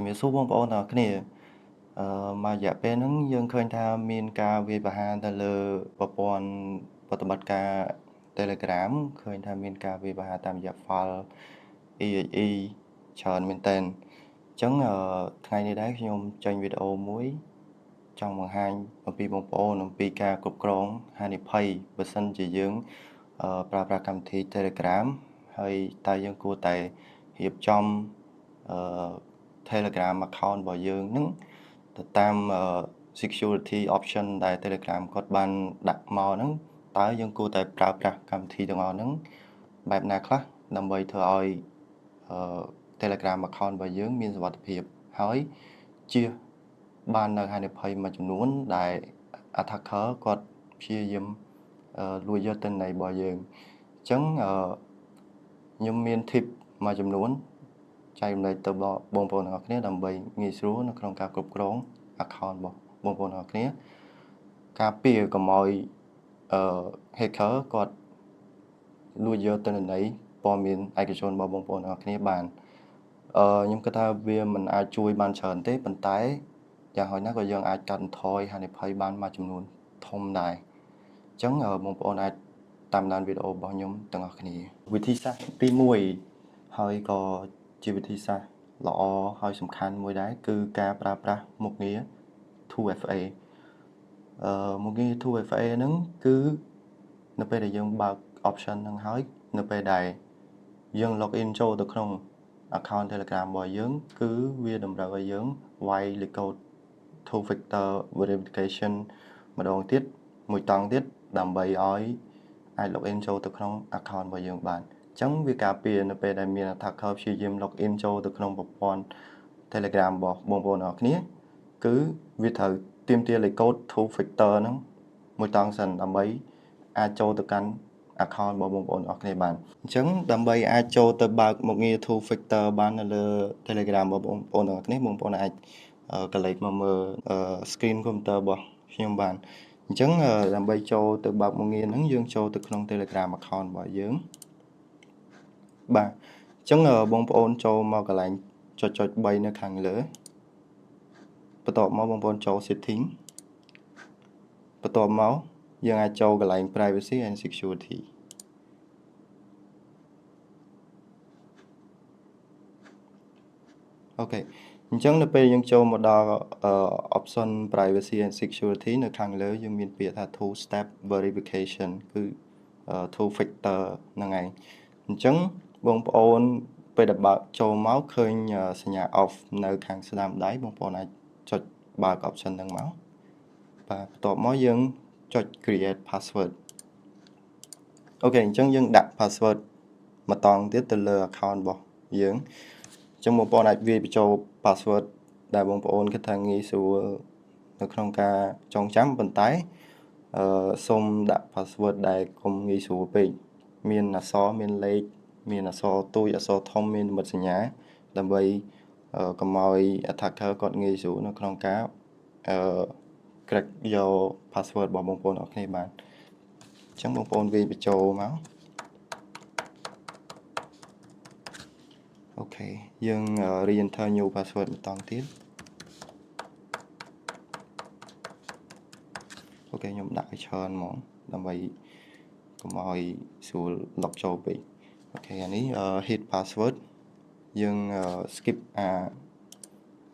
ជំរាបសួរបងប្អូនទាំងអស់គ្នាមករយៈពេលហ្នឹងយើងឃើញថាមានការវាយប្រហារទៅលើប្រព័ន្ធប្រតិបត្តិការ Telegram ឃើញថាមានការវាយប្រហារតាមរយៈ file exe ច្រើនមែនទែនអញ្ចឹងថ្ងៃនេះដែរខ្ញុំចេញវីដេអូមួយចង់បង្ហាញអំពីបងប្អូនអំពីការគ្រប់គ្រងហានិភ័យបើសិនជាយើងប្រើប្រាស់កម្មវិធី Telegram ហើយតើយើងគួរតែរៀបចំTelegram account របស់យើងនឹងទៅតាម security option ដែល Telegram គាត់បានដាក់មកហ្នឹងតើយើងគួរតែប្រើប្រាស់កម្មវិធីទាំងអស់ហ្នឹងបែបណាខ្លះដើម្បីធ្វើឲ្យTelegram account របស់យើងមានសុវត្ថិភាពហើយជៀសបាននៅហានិភ័យមួយចំនួនដែល attacker គាត់ព្យាយាមលួចយកទិន្នន័យរបស់យើងអញ្ចឹងខ្ញុំមាន tip មួយចំនួនចែករំលែកទៅបងប្អូនទាំងអស់គ្នាដើម្បីងាយស្រួលនៅក្នុងការគ្រប់គ្រង account របស់បងប្អូនទាំងអស់គ្នាការពារកុំឲ្យhacker គាត់លួចយកទិន្នន័យព័ត៌មានឯកជនរបស់បងប្អូនទាំងអស់គ្នាបានខ្ញុំគិតថាវាមិនអាចជួយបានច្រើនទេប៉ុន្តែយ៉ាងហោចណាស់ក៏យើងអាចកាត់បន្ថយហានិភ័យបានមួយចំនួនធំដែរអញ្ចឹងបងប្អូនអាចតាមដានវីដេអូរបស់ខ្ញុំទាំងអស់គ្នាវិធីសាស្ត្រទី1ហើយក៏ជាវិធីសាស្ត្រល្អហើយសំខាន់មួយដែរគឺការប្រើប្រាស់មុខងារ 2FA មុខងារ 2FA ហ្នឹងគឺនៅពេលដែលយើងបើក option ហ្នឹងហើយនៅពេលដែលយើង login ចូលទៅក្នុង account Telegram របស់យើងគឺវាតម្រូវឲ្យយើងវាយលេខកូដ two factor verification ម្ដងទៀតមួយតង់ទៀតដើម្បីឲ្យអាច login ចូលទៅក្នុង account របស់យើងបានអញ្ចឹងវាការពារនៅពេលដែលមាន attacker ព្យាយាម login ចូលទៅក្នុងប្រព័ន្ធ Telegram របស់បងប្អូនទាំងអស់គ្នាគឺវាត្រូវទាមទារលេខកូដ two factor ហ្នឹងមួយតង់សិនដើម្បីអាចចូលទៅកាន់ account របស់បងប្អូនទាំងអស់គ្នាបានអញ្ចឹងដើម្បីអាចចូលទៅបើកមុខងារ two factor បាននៅលើ Telegram របស់បងប្អូនទាំងអស់គ្នាបងប្អូនអាចកលេចមកមើល screen computer របស់ខ្ញុំបានអញ្ចឹងដើម្បីចូលទៅបើកមុខងារហ្នឹងយើងចូលទៅក្នុង Telegram account របស់យើងបាទអញ្ចឹងបងប្អូនចូលមកកន្លែងចុច3នៅខាងលើបន្ទាប់មកបងប្អូនចូល setting បន្ទាប់មកយើងអាចចូលកន្លែង privacy and security អូខេអញ្ចឹងនៅពេលយើងចូលមកដល់ option privacy and security នៅខាងលើយើងមានពាក្យថា two step verification គឺ two factor ហ្នឹងឯងអញ្ចឹងបងប្អូនពេលដែលបើកចូលមកឃើញសញ្ញា off នៅខាងស្ដាំដៃបងប្អូនអាចចុចបើក option ហ្នឹងមកបាទបន្ទាប់មកយើងចុច create password អូខេអញ្ចឹងយើងដាក់ password ម្ដងទៀតទៅលើ account របស់យើងអញ្ចឹងបងប្អូនអាចវាយបញ្ចូល password ដែលបងប្អូនគិតថាងាយស្រួលនៅក្នុងការចងចាំប៉ុន្តែសូមដាក់ password ដែលកុំងាយស្រួលពេកមានអក្សរមានលេខមានអក្សរទូចអក្សរធំមាននិមិត្តសញ្ញាដើម្បីកុំឲ្យ attacker គាត់ងាយស្រួលនៅក្នុងការcrack យក password របស់បងប្អូនអរគ្នាបានអញ្ចឹងបងប្អូនវាយបញ្ចូលមកអូខេយើង re-enter new password ម្ដងទៀតអូខេខ្ញុំដាក់ឲ្យច្រើនហ្មងដើម្បីកុំឲ្យស្រួល log ចូលពេកអូខេអានេះ hit password យើង skip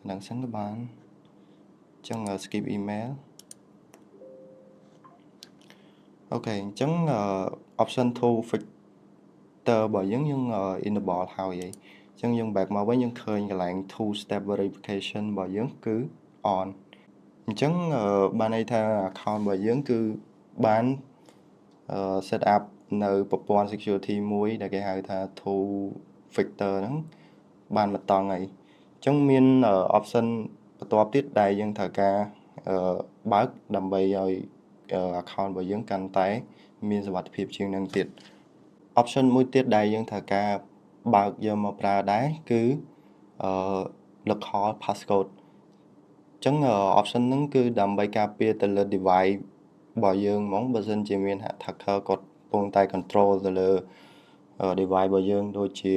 ហ្នឹងសិនក៏បានអញ្ចឹង skip email អូខេអញ្ចឹង option 2 factor របស់យើង enable ហើយអញ្ចឹងយើង back មកវិញយើងឃើញកន្លែង two step verification របស់យើងគឺ on អញ្ចឹងបានន័យថា account របស់យើងគឺបាន set up នៅប្រព័ន្ធ security មួយដែលគេហៅថា two factor ហ្នឹងបានមកតង់ហើយអញ្ចឹងមាន option បន្ទាប់ទៀតដែលយើងត្រូវការបើកដើម្បីឲ្យ account របស់យើងកាន់តែមានសុវត្ថិភាពជាងនឹងទៀត option មួយទៀតដែលយើងត្រូវការបើកយកមកប្រើដែរគឺlocal passcode អញ្ចឹង option ហ្នឹងគឺដើម្បីការពារទៅលើ device របស់យើងហ្មងបើសិនជាមាន hacker គាត់កំពុងតែ control ទៅលើ device របស់យើងដូចជា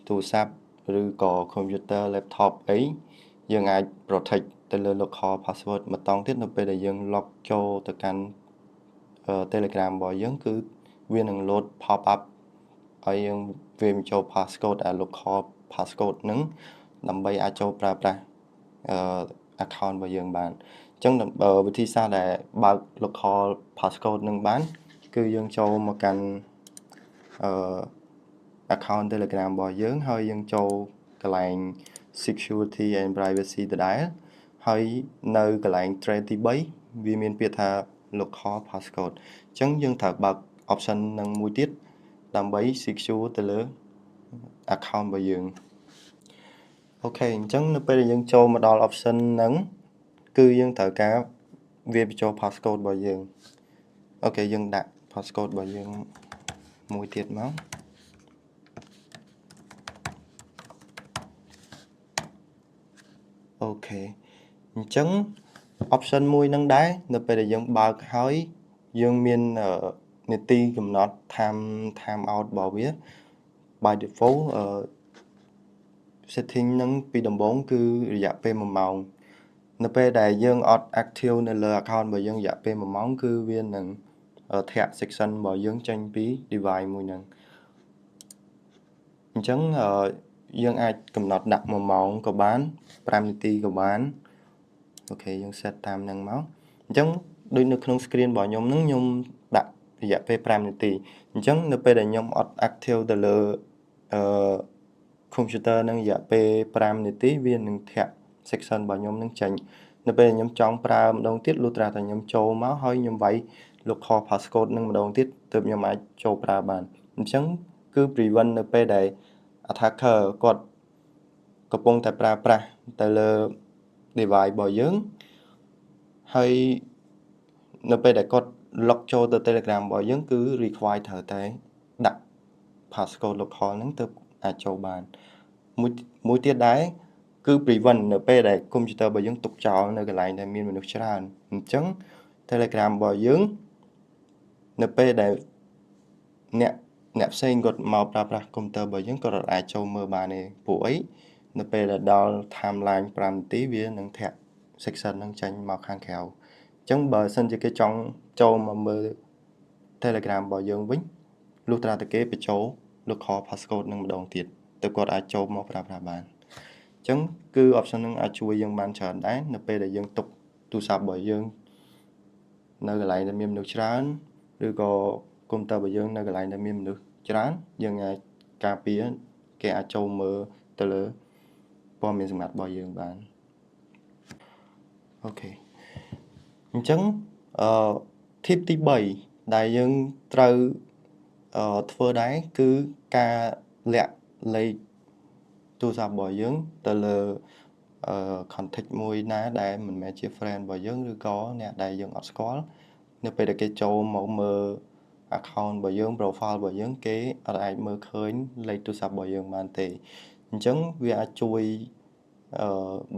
ទូរស័ព្ទឬក៏ computer laptop អី យើងអាច protect ទៅលើ local password ម្តងទៀតនៅពេលដែលយើង log ចូលទៅកាន់ Telegram របស់យើងគឺវានឹង load pop up ឲ្យយើងវាបញ្ចូល passcode local passcode ហ្នឹងដើម្បីអាចចូលប្រើប្រាស់account របស់យើងបានអញ្ចឹងវិធីសាស្ត្រដែលបើក local passcode នឹងបានគឺយើងចូលមកកាន់account Telegram របស់យើងហើយយើងចូលកន្លែង security and privacy ដដែលហើយនៅកន្លែង thread ទី3វាមានពាក្យថា local passcode អញ្ចឹងយើងត្រូវបើក option នឹងមួយទៀតដើម្បី secure ទៅលើ account របស់យើងអូខេអញ្ចឹងនៅពេលដែលយើងចូលមកដល់ option ហ្នឹងគឺយើងត្រូវការវាបញ្ចូល passcode របស់យើងអូខេយើងដាក់ passcode របស់យើងមួយទៀតមកអូខេអញ្ចឹង option មួយនឹងដែរនៅពេលដែលយើងបើកហើយយើងមាននីតិកំណត់ time out របស់វា by default setting នឹងពីដំបូងគឺរយៈពេល1ម៉ោងនៅពេលដែលយើងអត់ active នៅលើ account របស់យើងរយៈពេល1ម៉ោងគឺវានឹងធាក់ section របស់យើងចេញពី device មួយហ្នឹងអញ្ចឹងយើងអាចកំណត់ដាក់1ម៉ោងក៏បាន5នាទីក៏បានអូខេយើង set តាមហ្នឹងមកអញ្ចឹងដូចនៅក្នុង screen របស់ខ្ញុំហ្នឹងខ្ញុំដាក់រយៈពេល5នាទីអញ្ចឹងនៅពេលដែលខ្ញុំអត់ active ទៅលើcomputer នឹងរយៈពេល5នាទីវានឹងធាក់ section របស់ខ្ញុំនឹងចេញនៅពេលខ្ញុំចង់ប្រើម្ដងទៀតលុះត្រាតែខ្ញុំចូលមកហើយខ្ញុំវាយ local passcode នឹងម្ដងទៀតទើបខ្ញុំអាចចូលប្រើបានអញ្ចឹងគឺ prevent នៅពេលដែល attacker គាត់កំពុងតែប្រើប្រាស់ទៅលើ device របស់យើងហើយនៅពេលដែលគាត់ log ចូលទៅ Telegram របស់យើងគឺ require ត្រូវតែដាក់ passcode local ហ្នឹងទើបអាចចូលបានមួយទៀតដែរគឺ prevent នៅពេលដែល computer របស់យើងទុកចោលនៅកន្លែងដែលមានមនុស្សច្រើនអញ្ចឹង Telegram របស់យើងនៅពេលដែលអ្នកផ្សេងគាត់មកប្រើប្រាស់ computer របស់យើងគាត់អាចចូលមើលបានទេព្រោះអីនៅពេលដែលដល់ timeline 5នាទីវានឹងធាក់ section ហ្នឹងចេញមកខាងក្រៅអញ្ចឹងបើសិនជាគេចង់ចូលមកមើល Telegram របស់យើងវិញលុះត្រាតែគេបញ្ចូល local passcode នឹងម្ដងទៀតទើបគាត់អាចចូលមកប្រើប្រាស់បានអញ្ចឹងគឺ option ហ្នឹងអាចជួយយើងបានច្រើនដែរនៅពេលដែលយើងទុកទូរស័ព្ទរបស់យើងនៅកន្លែងដែលមានមនុស្សច្រើនឬក៏ computer របស់យើងនៅកន្លែងដែលមានមនុស្សច្រើនយើងអាចការពារគេអាចចូលមើលទៅលើព័ត៌មានសម្ងាត់របស់យើងបានអូខេអញ្ចឹងtip ទី3ដែលយើងត្រូវធ្វើដែរគឺការលាក់លេខទូរស័ព្ទរបស់យើងទៅលើcontact មួយណាដែលមិនមែនជា friend របស់យើងឬក៏អ្នកដែលយើងអត់ស្គាល់នៅពេលដែលគេចូលមកមើល account របស់យើង profile របស់យើងគេអត់អាចមើលឃើញលេខទូរស័ព្ទរបស់យើងបានទេអញ្ចឹងវាអាចជួយ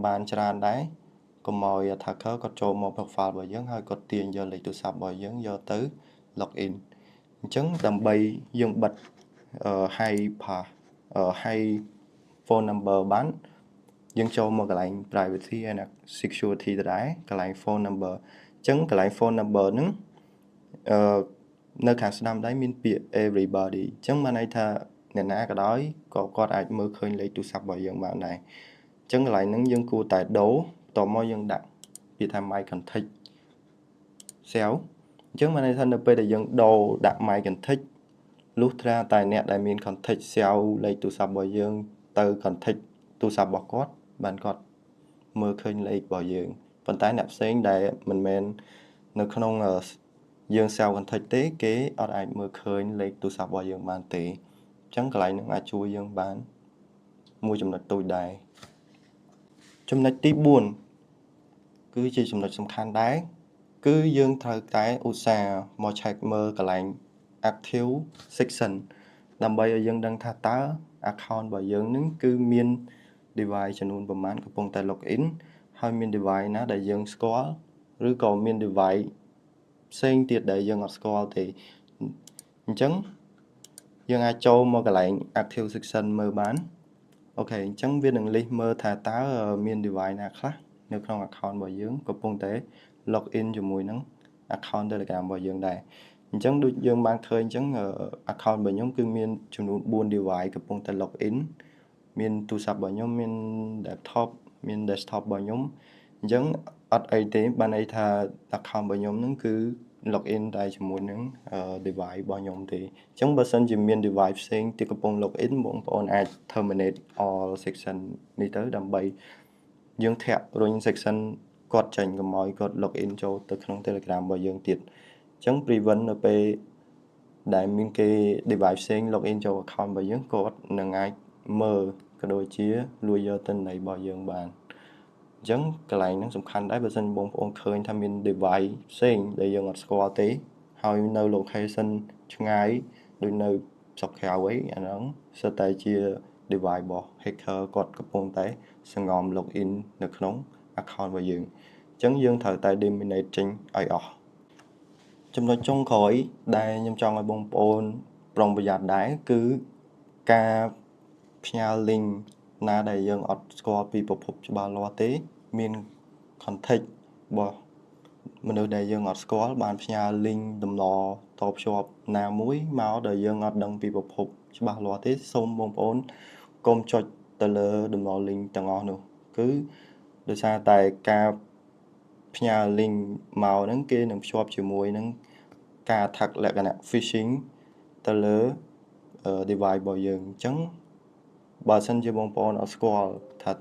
បានច្រើនដែរកុំឲ្យ attacker គាត់ចូលមក profile របស់យើងហើយគាត់ទាញយកលេខទូរស័ព្ទរបស់យើងយកទៅ log in អញ្ចឹងដើម្បីយើងបិទhide phone number បានយើងចូលមកកន្លែង privacy and security ដដែលកន្លែង phone number អញ្ចឹងកន្លែង phone number ហ្នឹងនៅខាងស្ដាំដៃមានពាក្យ everybody អញ្ចឹងបានន័យថាអ្នកណាក៏ដោយក៏គាត់អាចមើលឃើញលេខទូរស័ព្ទរបស់យើងបានដែរអញ្ចឹងកន្លែងហ្នឹងយើងគួរតែដូរបន្ទាប់មកយើងដាក់ពាក្យថា my contact cell អញ្ចឹងបានន័យថានៅពេលដែលយើងដូរដាក់ my contact លុះត្រាតែអ្នកដែលមាន contact cell លេខទូរស័ព្ទរបស់យើងទៅ contact ទូរស័ព្ទរបស់គាត់បានគាត់មើលឃើញលេខរបស់យើងប៉ុន្តែអ្នកផ្សេងដែលមិនមែននៅក្នុងយើង cell contact ទេគេអត់អាចមើលឃើញលេខទូរស័ព្ទរបស់យើងបានទេអញ្ចឹងកន្លែងហ្នឹងអាចជួយយើងបានមួយចំណុចតូចដែរចំណុចទី4គឺជាចំណុចសំខាន់ដែរគឺយើងត្រូវតែឧស្សាហ៍មក check មើលកន្លែង active section ដើម្បីឲ្យយើងដឹងថាតើ account របស់យើងនឹងគឺមាន device ចំនួនប្រមាណកំពុងតែ log in ហើយមាន device ណាដែលយើងស្គាល់ឬក៏មាន device ផ្សេងទៀតដែលយើងអត់ស្គាល់ទេអញ្ចឹងយើងអាចចូលមកកន្លែង active section មើលបាន អូខេអញ្ចឹងវានឹង list មើលថាតើមាន device ណាខ្លះនៅក្នុង account របស់យើងកំពុងតែ log in ជាមួយនឹង account Telegram របស់យើងដែរអញ្ចឹងដូចយើងបានឃើញអញ្ចឹងaccount របស់ខ្ញុំគឺមានចំនួន4 device កំពុងតែ log in មានទូរស័ព្ទរបស់ខ្ញុំមាន laptop មាន desktop របស់ខ្ញុំអញ្ចឹងអត់អីទេបានន័យថា account របស់ខ្ញុំហ្នឹងគឺ log in តែជាមួយនឹង device របស់ខ្ញុំទេអញ្ចឹងបើសិនជាមាន device ផ្សេងទៀតកំពុង log in បងប្អូនអាច terminate all section នេះទៅដើម្បីយើងធាក់រុញ section គាត់ចេញកុំឲ្យគាត់ log in ចូលទៅក្នុង Telegram របស់យើងទៀតអញ្ចឹង prevent នៅពេលដែលមានគេ device ផ្សេង log in ចូល account របស់យើងគាត់នឹងអាចមើលក៏ដូចជាលួចយកទិន្នន័យរបស់យើងបានអញ្ចឹងកន្លែងហ្នឹងសំខាន់ដែរបើសិនបងប្អូនឃើញថាមាន device ផ្សេងដែលយើងអត់ស្គាល់ទេហើយនៅ location ឆ្ងាយដូចនៅស្រុកក្រៅអីអាហ្នឹងសិតតែជា device របស់ hacker គាត់កំពុងតែសង្ងំ login នៅក្នុង account របស់យើងអញ្ចឹងយើងត្រូវតែ eliminate ចេញឲ្យអស់ចំណុចចុងក្រោយដែលខ្ញុំចង់ឲ្យបងប្អូនប្រុងប្រយ័ត្នដែរគឺការផ្ញើ link ណាដែលយើងអត់ស្គាល់ពីប្រភពច្បាស់លាស់ទេមាន contact របស់មនុស្សដែលយើងអត់ស្គាល់បានផ្ញើ link តំណតភ្ជាប់ណាមួយមកដែលយើងអត់ដឹងពីប្រភពច្បាស់លាស់ទេសូមបងប្អូនកុំចុចទៅលើតំណ link ទាំងអស់នោះគឺដោយសារតែការផ្ញើ link មកហ្នឹងគេនឹងភ្ជាប់ជាមួយនឹងការ attack លក្ខណៈ phishing ទៅលើ device របស់យើងអញ្ចឹងបើសិនជាបងប្អូនអត់ស្គាល់ថា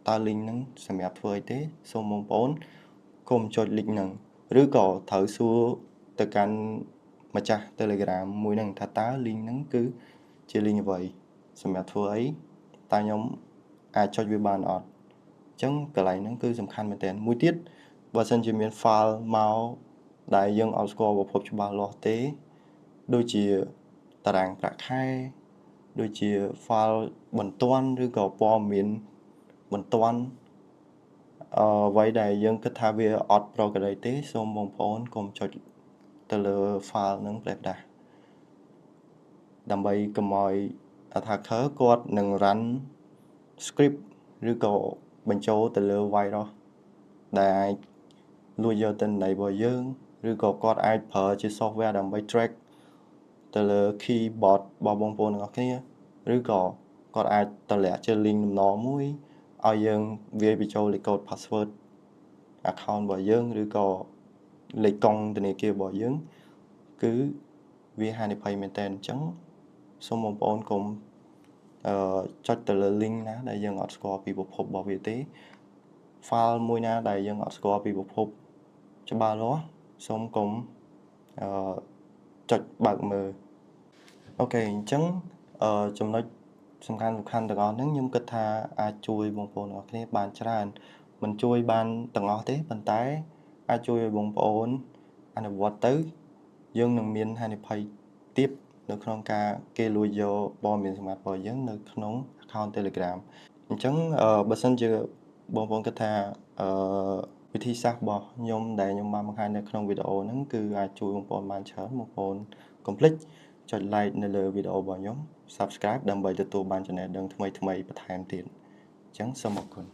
តើ link ហ្នឹងសម្រាប់ធ្វើអីទេសូមបងប្អូនកុំចុច link ហ្នឹងឬក៏ត្រូវសួរទៅកាន់ម្ចាស់ Telegram មួយហ្នឹងថាតើ link ហ្នឹងគឺជា link អ្វីសម្រាប់ធ្វើអីតើខ្ញុំអាចចុចវាបានអត់អញ្ចឹងកន្លែងហ្នឹងគឺសំខាន់មែនទែនមួយទៀតបើសិនជាមាន file មកដែលយើងអត់ស្គាល់ប្រភពច្បាស់លាស់ទេដូចជាតារាងប្រាក់ខែដូចជា file បន្ទាន់ឬក៏ព័ត៌មានបន្ទាន់អ្វីដែលយើងគិតថាវាអត់ progress ទេសូមបងប្អូនកុំចុចទៅលើ file ហ្នឹងប្រេះផ្ដាស់ដើម្បីកុំឲ្យ attacker គាត់នឹង run script ឬក៏បញ្ចូលទៅលើ virus ដែលអាចលួចយកទិន្នន័យរបស់យើងឬក៏គាត់អាចប្រើជា software ដើម្បី track ទៅលើ keyboard របស់បងប្អូនទាំងអស់គ្នាឬក៏គាត់អាចតម្លាក់ជា link តំណមួយឲ្យយើងវាយបញ្ចូលលេខកូដ password account របស់យើងឬក៏លេខកង់ធនាគាររបស់យើងគឺវាហានិភ័យមែនតើអញ្ចឹងសូមបងប្អូនកុំចុចទៅលើ link ណាដែលយើងអត់ស្គាល់ពីប្រភពរបស់វាទេ file មួយណាដែលយើងអត់ស្គាល់ពីប្រភពច្បាស់លាស់សូមកុំចុចបើកមើលអូខេអញ្ចឹងចំណុចសំខាន់ទាំងអស់ហ្នឹងខ្ញុំគិតថាអាចជួយបងប្អូនទាំងអស់គ្នាបានច្រើនមិនជួយបានទាំងអស់ទេប៉ុន្តែអាចជួយឲ្យបងប្អូនអនុវត្តទៅយើងនឹងមានហានិភ័យទាបនៅក្នុងការគេលួចយកព័ត៌មានសម្ងាត់របស់យើងនៅក្នុង account Telegram អញ្ចឹងបើសិនជាបងប្អូនគិតថាវិធីសាស្ត្ររបស់ខ្ញុំដែលខ្ញុំបានបង្ហាញនៅក្នុងវីដេអូហ្នឹងគឺអាចជួយបងប្អូនបានច្រើនបងប្អូនកុំភ្លេចចុច like នៅលើវីដេអូរបស់ខ្ញុំ Subscribe ដើម្បីទទួលបានចំណេះដឹងថ្មីបន្ថែមទៀតអញ្ចឹងសូមអរគុណ